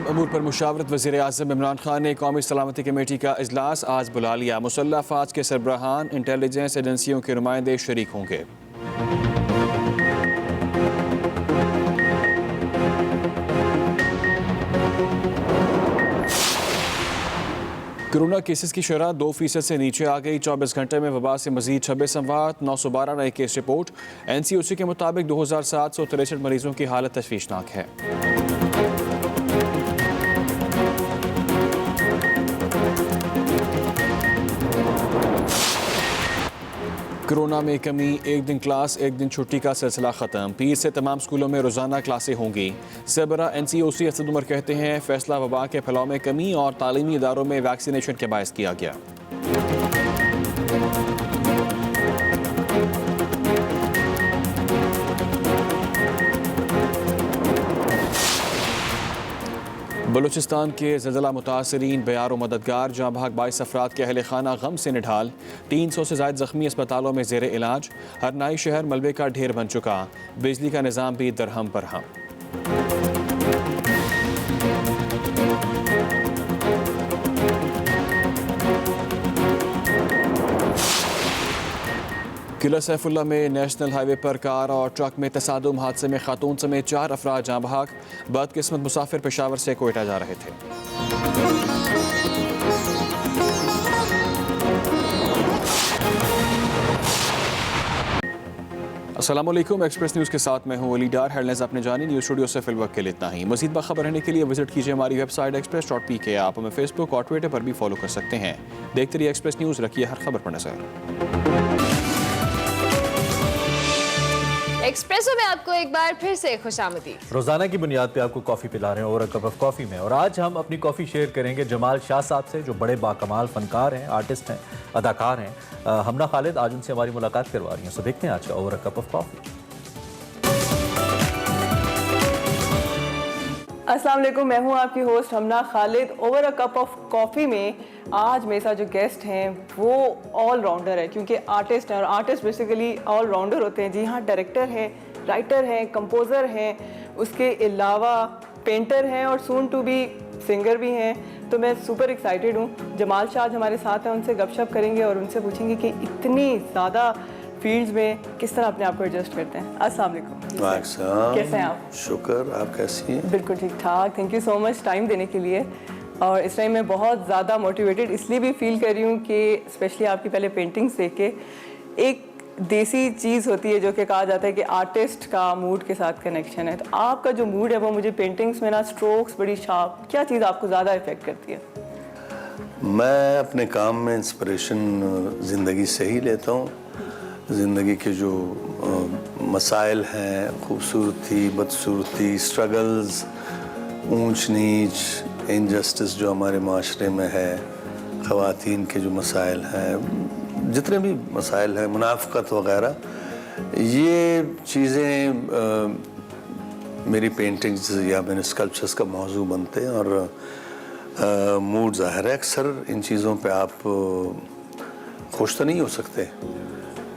امور پر مشاورت وزیر اعظم عمران خان نے قومی سلامتی کمیٹی کا اجلاس آج بلا لیا۔ مسلح افواج کے سربراہان، انٹیلیجنس ایجنسیوں کے نمائندے شریک ہوں گے۔ کورونا کیسز کی شرح 2% سے نیچے آ گئی۔ 24 گھنٹے میں وبا سے مزید 26 اموات، 912 نئے کیس رپورٹ۔ NCOC کے مطابق 2763 مریضوں کی حالت تشویشناک ہے۔ کورونا میں کمی، ایک دن کلاس ایک دن چھٹی کا سلسلہ ختم۔ پیر سے تمام اسکولوں میں روزانہ کلاسیں ہوں گی۔ سربراہ NCOC اسد عمر کہتے ہیں فیصلہ وبا کے پھیلاؤ میں کمی اور تعلیمی اداروں میں ویکسینیشن کے باعث کیا گیا۔ بلوچستان کے زلزلہ متاثرین بیار و مددگار، جاں بحق 22 افراد کے اہل خانہ غم سے نڈھال۔ 300 سے زائد زخمی اسپتالوں میں زیر علاج۔ ہرنائی شہر ملبے کا ڈھیر بن چکا، بجلی کا نظام بھی درہم برہم۔ قلعہ سیف اللہ میں نیشنل ہائی وے پر کار اور ٹرک میں تصادم، حادثے میں خاتون سمیت 4 افراد جاں بحق۔ بدقسمت مسافر پشاور سے کوئٹہ جا رہے تھے۔ السلام علیکم، ایکسپریس نیوز کے ساتھ میں ہوں علی ڈار۔ ہیڈلائنز آپ نے جانی، نیوز اسٹوڈیو سے فی الوقت کے لیے اتنا ہی۔ مزید باخبر رہنے کے لیے وزٹ کیجیے ہماری ویب سائٹ express.pk۔ آپ ہمیں فیس بک اور ٹویٹر پر بھی فالو کر سکتے ہیں۔ دیکھتے رہیے ایکسپریس نیوز، رکھیے ہر خبر پر نظر۔ ایکسپریسو میں آپ کو ایک بار پھر سے خوش آمدید۔ روزانہ کی بنیاد پہ آپ کو کافی پلا رہے ہیں اور کپ آف کافی میں، اور آج ہم اپنی کافی شیئر کریں گے جمال شاہ صاحب سے، جو بڑے باکمال فنکار ہیں، آرٹسٹ ہیں، اداکار ہیں۔ ہمنا خالد آج ان سے ہماری ملاقات کروا رہی ہیں، سو دیکھتے ہیں آج کا اوور کپ آف کافی۔ السلام علیکم، میں ہوں آپ کی host Humna Khalid. Over a cup of coffee میں آج میرے ساتھ جو گیسٹ ہیں وہ آل راؤنڈر ہے، کیونکہ آرٹسٹ ہیں اور آرٹسٹ بیسیکلی آل راؤنڈر ہوتے ہیں۔ جی ہاں، ڈائریکٹر ہیں، رائٹر ہیں، کمپوزر ہیں، اس کے علاوہ پینٹر ہیں اور سون ٹو بی سنگر بھی ہیں۔ تو میں سپر ایکسائٹیڈ ہوں۔ جمال شاہ آج ہمارے ساتھ ہیں، ان سے گپ شپ کریں گے اور ان سے پوچھیں گے کہ اتنی زیادہ فیلڈز میں کس طرح اپنے آپ کو ایڈجسٹ کرتے ہیں۔ السلام علیکم، کیسے ہیں آپ؟ شکر، آپ کیسی ہیں؟ بالکل ٹھیک ٹھاک، thank you so much time دینے کے لیے۔ اور اس ٹائم میں بہت زیادہ موٹیویٹڈ اس لیے بھی فیل کر رہی ہوں کہ اسپیشلی آپ کی پہلے پینٹنگس دیکھ کے ایک دیسی چیز ہوتی ہے جو کہ کہا جاتا ہے کہ آرٹسٹ کا موڈ کے ساتھ کنیکشن ہے، تو آپ کا جو موڈ ہے وہ مجھے پینٹنگس میں نا اسٹروکس بڑی شارپ، کیا چیز آپ کو زیادہ افیکٹ کرتی ہے؟ میں اپنے کام میں انسپریشن زندگی سے ہی لیتا ہوں۔ زندگی کے جو مسائل ہیں، خوبصورتی، بدصورتی، اسٹرگلز، اونچ نیچ، انجسٹس جو ہمارے معاشرے میں ہے، خواتین کے جو مسائل ہیں، جتنے بھی مسائل ہیں، منافقت وغیرہ، یہ چیزیں میری پینٹنگز یا میرے اسکلپچرز کا موضوع بنتے ہیں۔ اور موڈ ظاہر ہے، اکثر ان چیزوں پہ آپ خوش تو نہیں ہو سکتے،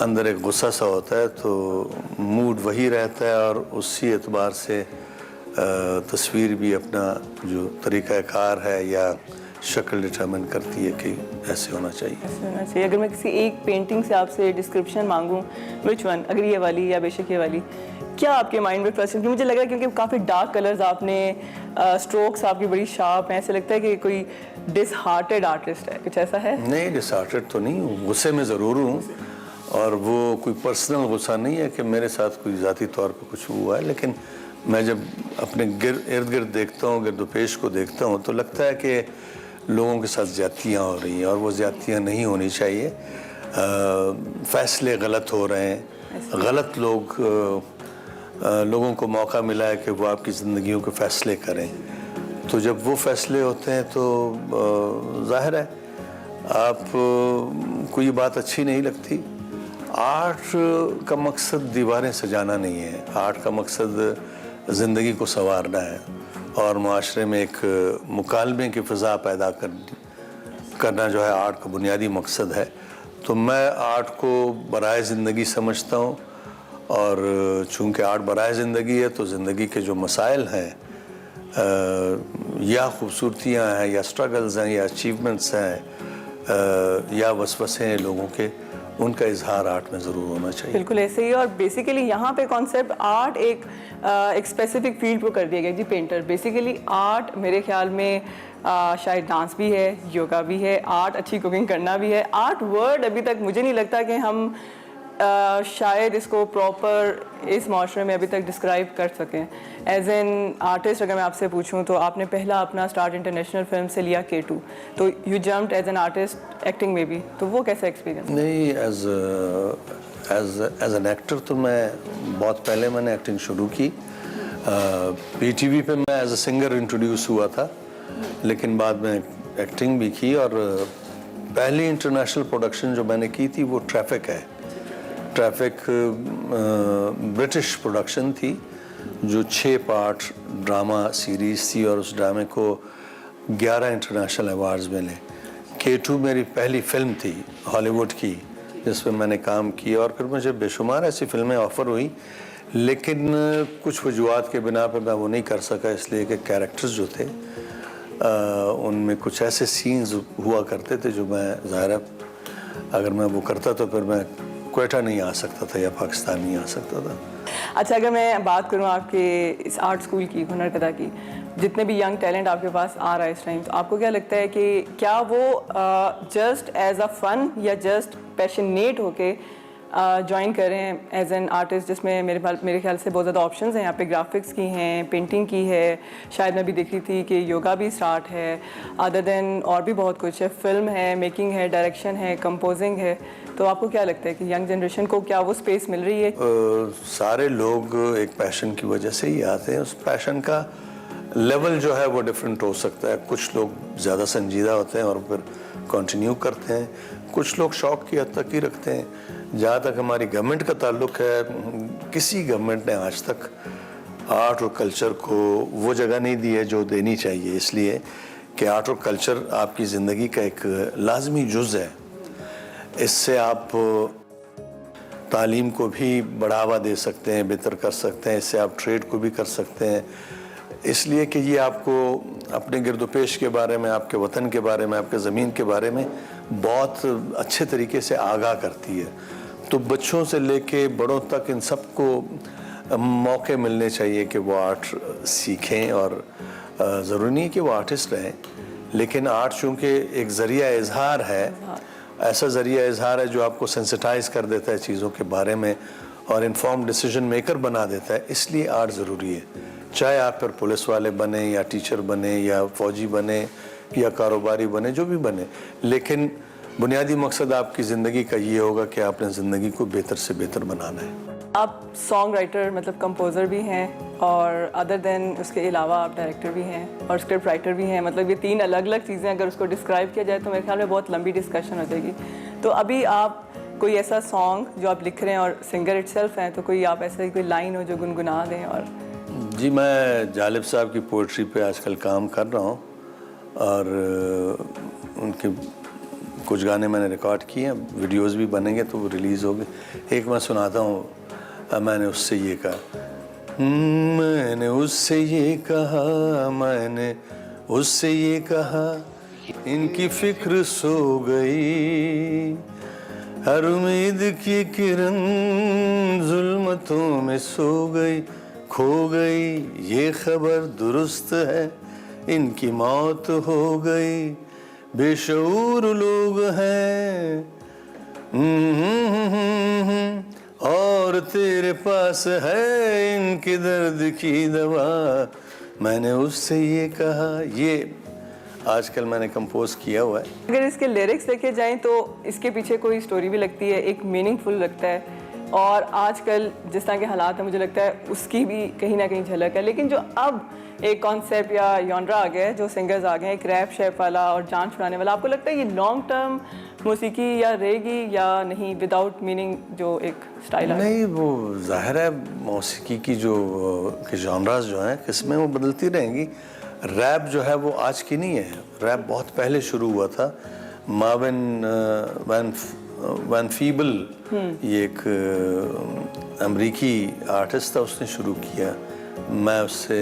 اندر ایک غصہ سا ہوتا ہے، تو موڈ وہی رہتا ہے اور اسی اعتبار سے تصویر بھی اپنا جو طریقہ کار ہے یا شکل ڈٹرمن کرتی ہے کہ ایسے ہونا چاہیے۔ ایسے ہونا چاہیے۔ اگر میں کسی ایک پینٹنگ سے آپ سے ڈسکرپشن مانگوں، وچ ون، اگر یہ والی یا بے شک یہ والی، کیا آپ کے مائنڈ میں فرسٹ؟ کیونکہ مجھے لگ رہا ہے کیونکہ کافی ڈارک کلرز آپ نے، اسٹروکس آپ کی بڑی شارپ ہیں، ایسے لگتا ہے کہ کوئی ڈس ہارٹیڈ آرٹسٹ ہے، کچھ ایسا ہے؟ نہیں، ڈس ہارٹیڈ تو نہیں ہوں، غصے میں ضرور ہوں، اور وہ کوئی پرسنل غصہ نہیں ہے کہ میرے ساتھ کوئی ذاتی طور پہ کچھ ہوا ہے، لیکن میں جب اپنے ارد گرد دیکھتا ہوں، گرد و پیش کو دیکھتا ہوں، تو لگتا ہے کہ لوگوں کے ساتھ زیادتیاں ہو رہی ہیں، اور وہ زیادتیاں نہیں ہونی چاہیے۔ فیصلے غلط ہو رہے ہیں، غلط لوگوں کو موقع ملا ہے کہ وہ آپ کی زندگیوں کے فیصلے کریں، تو جب وہ فیصلے ہوتے ہیں تو ظاہر ہے آپ کو یہ بات اچھی نہیں لگتی۔ آرٹ کا مقصد دیواریں سجانا نہیں ہے، آرٹ کا مقصد زندگی کو سنوارنا ہے اور معاشرے میں ایک مکالمے کی فضا پیدا کرنا جو ہے آرٹ کا بنیادی مقصد ہے۔ تو میں آرٹ کو برائے زندگی سمجھتا ہوں، اور چونکہ آرٹ برائے زندگی ہے تو زندگی کے جو مسائل ہیں یا خوبصورتیاں ہیں یا اسٹرگلز ہیں یا اچیومنٹس ہیں یا وسوسے ہیں لوگوں کے, ان کا اظہار آرٹ میں ضرور ہونا چاہیے. بالکل ایسے ہی. اور بیسیکلی یہاں پہ کانسیپٹ آرٹ ایک اسپیسیفک فیلڈ کو کر دیا گیا جی, پینٹر. بیسیکلی آرٹ میرے خیال میں شاید ڈانس بھی ہے, یوگا بھی ہے, آرٹ اچھی کوکنگ کرنا بھی ہے. آرٹ ورڈ ابھی تک مجھے نہیں لگتا کہ ہم شاید اس کو پراپر اس معاشرے میں ابھی تک ڈسکرائب کر سکیں. ایز این آرٹسٹ اگر میں آپ سے پوچھوں تو آپ نے پہلا اپنا اسٹارٹ انٹرنیشنل فلم سے لیا K2, تو you jumped as an artist acting میں بھی, تو وہ کیسا ایکسپیرینس؟ نہیں, ایز این ایکٹر تو میں بہت پہلے میں نے ایکٹنگ شروع کی. PTV پہ میں ایز اے سنگر انٹروڈیوس ہوا تھا, لیکن بعد میں ایکٹنگ بھی کی. اور پہلی انٹرنیشنل پروڈکشن جو میں نے کی تھی وہ ٹریفک ہے. ٹریفک برٹش پروڈکشن تھی جو 6 پارٹ ڈرامہ سیریز تھی, اور اس ڈرامے کو 11 انٹرنیشنل ایوارڈز ملے. K2 میری پہلی فلم تھی ہالی ووڈ کی جس پہ میں نے کام کیا, اور پھر مجھے بے شمار ایسی فلمیں آفر ہوئی, لیکن کچھ وجوہات کے بنا پہ میں وہ نہیں کر سکا, اس لیے کہ کیریکٹرز جو تھے ان میں کچھ ایسے سینز ہوا کرتے تھے جو میں ظاہر ہے اگر میں وہ کرتا تو پھر میں کوئٹہ نہیں آ سکتا تھا یا پاکستان نہیں آ سکتا تھا. اچھا, اگر میں بات کروں آپ کے اس آرٹ اسکول کی, ہنر کدہ کی, جتنے بھی ینگ ٹیلنٹ آپ کے پاس آ رہا ہے اس ٹائم, تو آپ کو کیا لگتا ہے کہ کیا وہ جسٹ ایز اے فن یا جسٹ پیشنیٹ ہو کے جوائن کر رہے ہیں ایز این آرٹسٹ, جس میں میرے خیال سے بہت زیادہ آپشنز ہیں یہاں پہ, گرافکس کی ہیں, پینٹنگ کی ہے, شاید میں بھی دیکھی تھی کہ یوگا بھی اسٹارٹ ہے, ادر دین اور بھی بہت کچھ ہے, فلم ہے, میکنگ ہے, ڈائریکشن ہے, کمپوزنگ ہے. تو آپ کو کیا لگتا ہے کہ ینگ جنریشن کو کیا وہ اسپیس مل رہی ہے؟ سارے لوگ ایک پیشن کی وجہ سے ہی آتے ہیں. اس پیشن کا لیول جو ہے وہ ڈفرینٹ ہو سکتا ہے. کچھ لوگ زیادہ سنجیدہ ہوتے ہیں اور پھر کنٹینیو کرتے ہیں, کچھ لوگ شوق کی حد تک ہی رکھتے ہیں. جہاں تک ہماری گورنمنٹ کا تعلق ہے, کسی گورنمنٹ نے آج تک آرٹ اور کلچر کو وہ جگہ نہیں دی ہے جو دینی چاہیے, اس لیے کہ آرٹ اور کلچر آپ کی زندگی کا ایک لازمی جز ہے. اس سے آپ تعلیم کو بھی بڑھاوا دے سکتے ہیں, بہتر کر سکتے ہیں, اس سے آپ ٹریڈ کو بھی کر سکتے ہیں, اس لیے کہ یہ آپ کو اپنے گرد و پیش کے بارے میں, آپ کے وطن کے بارے میں, آپ کے زمین کے بارے میں بہت اچھے طریقے سے آگاہ کرتی ہے. تو بچوں سے لے کے بڑوں تک ان سب کو موقع ملنے چاہیے کہ وہ آرٹ سیکھیں, اور ضروری نہیں کہ وہ آرٹسٹ رہیں, لیکن آرٹ چونکہ ایک ذریعہ اظہار ہے, ایسا ذریعہ اظہار ہے جو آپ کو سینسٹائز کر دیتا ہے چیزوں کے بارے میں اور انفارم ڈیسیجن میکر بنا دیتا ہے. اس لیے آرٹ ضروری ہے, چاہے آپ پھر پولیس والے بنیں یا ٹیچر بنیں یا فوجی بنیں یا کاروباری بنیں, جو بھی بنیں, لیکن بنیادی مقصد آپ کی زندگی کا یہ ہوگا کہ آپ نے زندگی کو بہتر سے بہتر بنانا ہے. آپ سانگ رائٹر مطلب کمپوزر بھی ہیں, اور ادر دین اس کے علاوہ آپ ڈائریکٹر بھی ہیں اور اسکرپٹ رائٹر بھی ہیں. مطلب یہ 3 الگ الگ چیزیں اگر اس کو ڈسکرائب کیا جائے تو میرے خیال میں بہت لمبی ڈسکشن ہو جائے گی. تو ابھی آپ کوئی ایسا سانگ جو آپ لکھ رہے ہیں اور سنگر اٹ سیلف ہیں, تو کوئی آپ ایسا کوئی لائن ہو جو گنگنا دیں؟ اور جی, میں جالب صاحب کی پوئٹری پہ آج کل کام کر رہا ہوں, اور ان کے کچھ گانے میں نے ریکارڈ کیے ہیں, ویڈیوز بھی بنیں گے تو وہ ریلیز ہوگی. ایک میں سناتا ہوں. میں نے اس سے یہ کہا, میں نے اس سے یہ کہا, میں نے اس سے یہ کہا, ان کی فکر سو گئی, ہر امید کی کرن ظلمتوں میں سو گئی, کھو گئی یہ خبر درست ہے, ان کی موت ہو گئی, بے شعور لوگ ہیں, اور تیرے پاس ہے ان کے درد کی دوا. میں نے اس سے یہ کہا. یہ آج کل میں نے کمپوز کیا ہوا ہے. اگر اس کے لیرکس دیکھے جائیں تو اس کے پیچھے کوئی سٹوری بھی لگتی ہے, ایک میننگ فل لگتا ہے, اور آج کل جس طرح کے حالات ہیں مجھے لگتا ہے اس کی بھی کہیں نہ کہیں جھلک ہے. لیکن جو اب ایک کانسیپٹ یا یونرا آ گیا ہے, جو سنگرز آ گئے ہیں, ایک ریپ شیپ والا اور جان چھڑانے والا, آپ کو لگتا ہے یہ لانگ ٹرم موسیقی یا رہے گی یا نہیں, وداؤٹ میننگ جو ایک سٹائل ہے؟ نہیں, وہ ظاہر ہے موسیقی کی جو جانراز جو ہیں قسمیں وہ بدلتی رہیں گی. ریپ جو ہے وہ آج کی نہیں ہے, ریپ بہت پہلے شروع ہوا تھا. مارون وین فیبل, یہ ایک امریکی آرٹسٹ تھا, اس نے شروع کیا. میں اس سے